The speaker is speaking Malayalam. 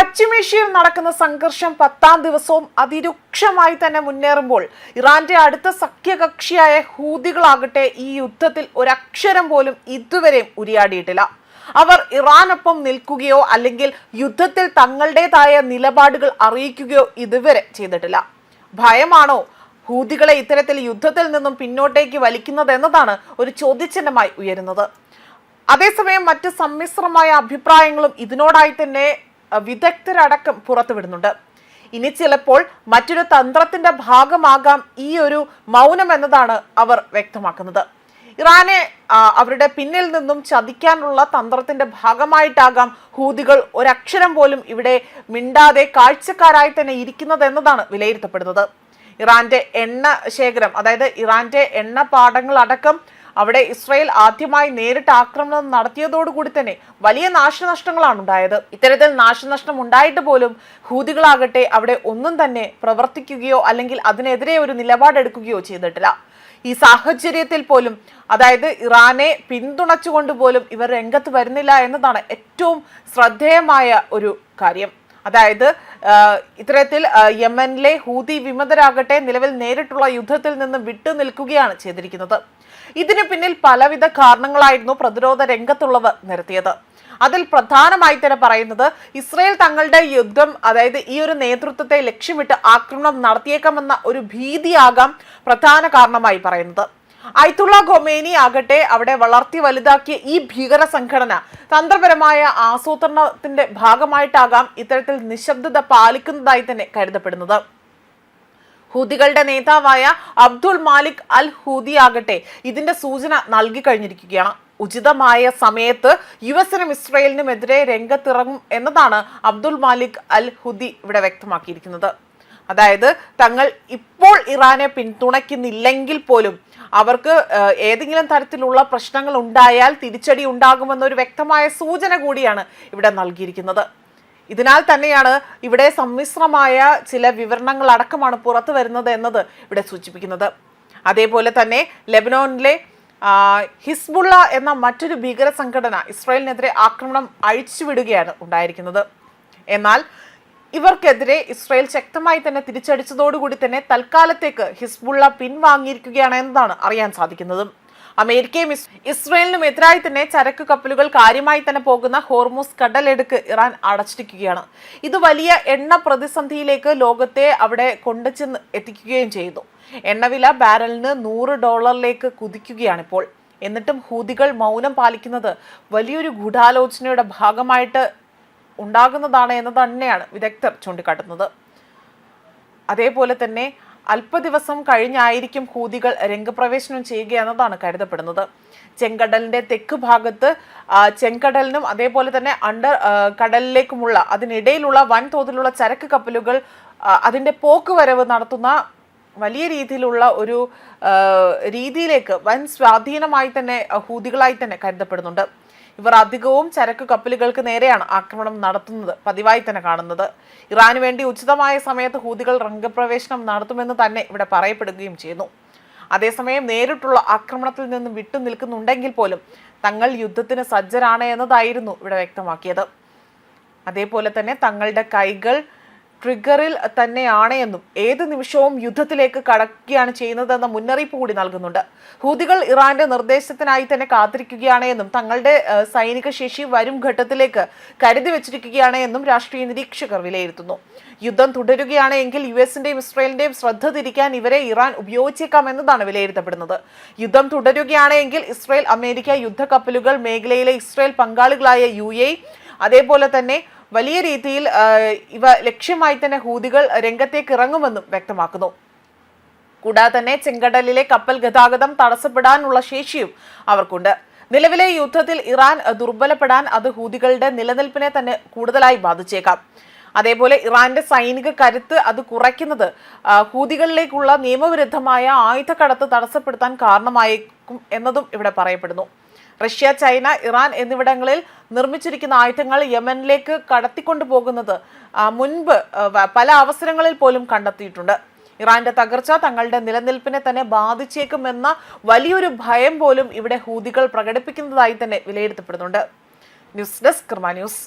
പശ്ചിമേഷ്യയിൽ നടക്കുന്ന സംഘർഷം 10ാം ദിവസവും അതിരൂക്ഷമായി തന്നെ മുന്നേറുമ്പോൾ ഇറാന്റെ അടുത്ത സഖ്യകക്ഷിയായ ഹൂതികളാകട്ടെ ഈ യുദ്ധത്തിൽ ഒരക്ഷരം പോലും ഇതുവരെയും ഉരിയാടിയിട്ടില്ല. അവർ ഇറാനൊപ്പം നിൽക്കുകയോ അല്ലെങ്കിൽ യുദ്ധത്തിൽ തങ്ങളുടേതായ നിലപാടുകൾ അറിയിക്കുകയോ ഇതുവരെ ചെയ്തിട്ടില്ല. ഭയമാണോ ഹൂതികളെ ഇത്തരത്തിൽ യുദ്ധത്തിൽ നിന്നും പിന്നോട്ടേക്ക് വലിക്കുന്നത് എന്നതാണ് ഒരു ചോദ്യചിഹ്നമായി ഉയരുന്നത്. അതേസമയം മറ്റ് സമ്മിശ്രമായ അഭിപ്രായങ്ങളും ഇതിനോടായി തന്നെ വിദഗ്ധരടക്കം പുറത്തുവിടുന്നുണ്ട്. ഇനി ചിലപ്പോൾ മറ്റൊരു തന്ത്രത്തിന്റെ ഭാഗമാകാം ഈ ഒരു മൗനം എന്നതാണ് അവർ വ്യക്തമാക്കുന്നത്. ഇറാനെ അവരുടെ പിന്നിൽ നിന്നും ചതിക്കാനുള്ള തന്ത്രത്തിന്റെ ഭാഗമായിട്ടാകാം ഹൂതികൾ ഒരക്ഷരം പോലും ഇവിടെ മിണ്ടാതെ കാഴ്ചക്കാരായി തന്നെ ഇരിക്കുന്നത് എന്നതാണ് വിലയിരുത്തപ്പെടുന്നത്. ഇറാന്റെ എണ്ണ ശേഖരം, അതായത് ഇറാന്റെ എണ്ണപ്പാടങ്ങൾ അടക്കം അവിടെ ഇസ്രായേൽ ആദ്യമായി നേരിട്ട് ആക്രമണം നടത്തിയതോടുകൂടി തന്നെ വലിയ നാശനഷ്ടങ്ങളാണ് ഉണ്ടായത്. ഇത്തരത്തിൽ നാശനഷ്ടം ഉണ്ടായിട്ട് പോലും ഹൂതികളാകട്ടെ അവിടെ ഒന്നും തന്നെ പ്രവർത്തിക്കുകയോ അല്ലെങ്കിൽ അതിനെതിരെ ഒരു നിലപാടെടുക്കുകയോ ചെയ്തിട്ടില്ല. ഈ സാഹചര്യത്തിൽ പോലും, അതായത് ഇറാനെ പിന്തുണച്ചുകൊണ്ട് പോലും ഇവർ രംഗത്ത് വരുന്നില്ല എന്നതാണ് ഏറ്റവും ശ്രദ്ധേയമായ ഒരു കാര്യം. അതായത് ഇത്തരത്തിൽ യമനിലെ ഹൂതി വിമതരാകട്ടെ നിലവിൽ നേരിട്ടുള്ള യുദ്ധത്തിൽ നിന്ന് വിട്ടുനിൽക്കുകയാണ് ചെയ്തിരിക്കുന്നത്. ഇതിനു പിന്നിൽ പലവിധ കാരണങ്ങളായിരുന്നു പ്രതിരോധ രംഗത്തുള്ളവർ നിരത്തിയത്. അതിൽ പ്രധാനമായി തന്നെ പറയുന്നത് ഇസ്രായേൽ തങ്ങളുടെ യുദ്ധം, അതായത് ഈ ഒരു നേതൃത്വത്തെ ലക്ഷ്യമിട്ട് ആക്രമണം നടത്തിയേക്കാമെന്ന ഒരു ഭീതിയാകാം പ്രധാന കാരണമായി പറയുന്നത്. അയത്തുള്ള ഖൊമേനി ആകട്ടെ അവിടെ വളർത്തി വലുതാക്കിയ ഈ ഭീകര സംഘടന തന്ത്രപരമായ ആസൂത്രണത്തിന്റെ ഭാഗമായിട്ടാകാം ഇത്തരത്തിൽ നിശബ്ദത പാലിക്കുന്നതായി തന്നെ കരുതപ്പെടുന്നത്. ഹൂതികളുടെ നേതാവായ അബ്ദുൾ മാലിക് അൽ ഹൂതി ആകട്ടെ ഇതിന്റെ സൂചന നൽകി കഴിഞ്ഞിരിക്കുകയാണ്. ഉചിതമായ സമയത്ത് യുഎസിനും ഇസ്രായേലിനും എതിരെ രംഗത്തിറങ്ങും എന്നതാണ് അബ്ദുൾ മാലിക് അൽ ഹൂതി ഇവിടെ വ്യക്തമാക്കിയിരിക്കുന്നത്. അതായത് തങ്ങൾ ഇപ്പോൾ ഇറാനെ പിന്തുണയ്ക്കുന്നില്ലെങ്കിൽ പോലും അവർക്ക് ഏതെങ്കിലും തരത്തിലുള്ള പ്രശ്നങ്ങൾ ഉണ്ടായാൽ തിരിച്ചടി ഉണ്ടാകുമെന്നൊരു വ്യക്തമായ സൂചന കൂടിയാണ് ഇവിടെ നൽകിയിരിക്കുന്നത്. ഇതിനാൽ തന്നെയാണ് ഇവിടെ സമ്മിശ്രമായ ചില വിവരണങ്ങൾ അടക്കമാണ് പുറത്തു വരുന്നത് എന്നത് ഇവിടെ സൂചിപ്പിക്കുന്നത്. അതേപോലെ തന്നെ ലെബനോനിലെ ഹിസ്ബുള്ള എന്ന മറ്റൊരു ഭീകര സംഘടന ഇസ്രായേലിനെതിരെ ആക്രമണം അഴിച്ചുവിടുകയാണ് ഉണ്ടായിരിക്കുന്നത്. എന്നാൽ ഇവർക്കെതിരെ ഇസ്രായേൽ ശക്തമായി തന്നെ തിരിച്ചടിച്ചതോടുകൂടി തന്നെ തൽക്കാലത്തേക്ക് ഹിസ്ബുള്ള പിൻവാങ്ങിയിരിക്കുകയാണ് എന്നതാണ് അറിയാൻ സാധിക്കുന്നത്. അമേരിക്കയും ഇസ്രായേലിനും എതിരായി തന്നെ ചരക്ക് കപ്പലുകൾ കാര്യമായി തന്നെ പോകുന്ന ഹോർമൂസ് കടലെടുക്ക് ഇറാൻ അടച്ചിരിക്കുകയാണ്. ഇത് വലിയ എണ്ണ പ്രതിസന്ധിയിലേക്ക് ലോകത്തെ അവിടെ കൊണ്ടുചെന്ന് എത്തിക്കുകയും ചെയ്തു. എണ്ണവില ബാരലിന് $100 കുതിക്കുകയാണിപ്പോൾ. എന്നിട്ടും ഹൂതികൾ മൗനം പാലിക്കുന്നത് വലിയൊരു ഗൂഢാലോചനയുടെ ഭാഗമായിട്ട് ഉണ്ടാകുന്നതാണ് എന്ന് തന്നെയാണ് വിദഗ്ധർ ചൂണ്ടിക്കാട്ടുന്നത്. അതേപോലെ തന്നെ അല്പദിവസം കഴിഞ്ഞായിരിക്കും ഹൂതികൾ രംഗപ്രവേശനം ചെയ്യുക എന്നതാണ് കരുതപ്പെടുന്നത്. ചെങ്കടലിന്റെ തെക്ക് ഭാഗത്ത് ചെങ്കടലിനും അതേപോലെ തന്നെ കടലിലേക്കുമുള്ള അതിനിടയിലുള്ള വൻതോതിലുള്ള ചരക്ക് കപ്പലുകൾ അതിന്റെ പോക്കുവരവ് നടത്തുന്ന വലിയ രീതിയിലുള്ള ഒരു രീതിയിലേക്ക് വൻ സ്വാധീനമായി തന്നെ ഹൂതികളായി തന്നെ കരുതപ്പെടുന്നുണ്ട്. ഇവർ അധികവും ചരക്ക് കപ്പലുകൾക്ക് നേരെയാണ് ആക്രമണം നടത്തുന്നത് പതിവായി തന്നെ കാണുന്നത്. ഇറാന് വേണ്ടി ഉചിതമായ സമയത്ത് ഹൂതികൾ രംഗപ്രവേശനം നടത്തുമെന്ന് തന്നെ ഇവിടെ പറയപ്പെടുകയും ചെയ്യുന്നു. അതേസമയം നേരിട്ടുള്ള ആക്രമണത്തിൽ നിന്ന് വിട്ടുനിൽക്കുന്നുണ്ടെങ്കിൽ പോലും തങ്ങൾ യുദ്ധത്തിന് സജ്ജരാണ് എന്നതായിരുന്നു ഇവിടെ വ്യക്തമാക്കിയത്. അതേപോലെ തന്നെ തങ്ങളുടെ കൈകൾ ട്രിഗറിൽ തന്നെയാണ് എന്നും ഏത് നിമിഷവും യുദ്ധത്തിലേക്ക് കടക്കുകയാണ് ചെയ്യുന്നതെന്ന മുന്നറിയിപ്പ് കൂടി നൽകുന്നുണ്ട്. ഹൂതികൾ ഇറാന്റെ നിർദ്ദേശത്തിനായി തന്നെ കാത്തിരിക്കുകയാണ് എന്നും തങ്ങളുടെ സൈനിക ശേഷി വരും ഘട്ടത്തിലേക്ക് കരുതി വെച്ചിരിക്കുകയാണ് എന്നും രാഷ്ട്രീയ നിരീക്ഷകർ വിലയിരുത്തുന്നു. യുദ്ധം തുടരുകയാണ് എങ്കിൽ യുഎസിന്റെയും ഇസ്രായേലിന്റെയും ശ്രദ്ധ തിരിക്കാൻ ഇവരെ ഇറാൻ ഉപയോഗിച്ചേക്കാം എന്നതാണ് വിലയിരുത്തപ്പെടുന്നത്. യുദ്ധം തുടരുകയാണ് എങ്കിൽ ഇസ്രായേൽ അമേരിക്ക യുദ്ധക്കപ്പലുകൾ മേഖലയിലെ ഇസ്രായേൽ പങ്കാളികളായ UAE അതേപോലെ തന്നെ വലിയ രീതിയിൽ ഇവ ലക്ഷ്യമായി തന്നെ ഹൂതികൾ രംഗത്തേക്ക് ഇറങ്ങുമെന്നും വ്യക്തമാക്കുന്നു. കൂടാതെ തന്നെ ചെങ്കടലിലെ കപ്പൽ ഗതാഗതം തടസ്സപ്പെടാനുള്ള ശേഷിയും അവർക്കുണ്ട്. നിലവിലെ യുദ്ധത്തിൽ ഇറാൻ ദുർബലപ്പെടാൻ അത് ഹൂതികളുടെ നിലനിൽപ്പിനെ തന്നെ കൂടുതലായി ബാധിച്ചേക്കാം. അതേപോലെ ഇറാന്റെ സൈനിക കരുത്ത് അത് കുറയ്ക്കുന്നത് ഹൂതികളിലേക്കുള്ള നിയമവിരുദ്ധമായ ആയുധക്കടത്ത് തടസ്സപ്പെടുത്താൻ കാരണമായേക്കും എന്നതും ഇവിടെ പറയപ്പെടുന്നു. റഷ്യ, ചൈന, ഇറാൻ എന്നിവിടങ്ങളിൽ നിർമ്മിച്ചിരിക്കുന്ന ആയുധങ്ങൾ യമനിലേക്ക് കടത്തിക്കൊണ്ടു പോകുന്നത് മുൻപ് പല അവസരങ്ങളിൽ പോലും കണ്ടെത്തിയിട്ടുണ്ട്. ഇറാന്റെ തകർച്ച തങ്ങളുടെ നിലനിൽപ്പിനെ തന്നെ ബാധിച്ചേക്കുമെന്ന വലിയൊരു ഭയം പോലും ഇവിടെ ഹൂതികൾ പ്രകടിപ്പിക്കുന്നതായി തന്നെ വിലയിരുത്തപ്പെടുന്നുണ്ട്. ന്യൂസ് ഡെസ്ക് കർമ്മ ന്യൂസ്.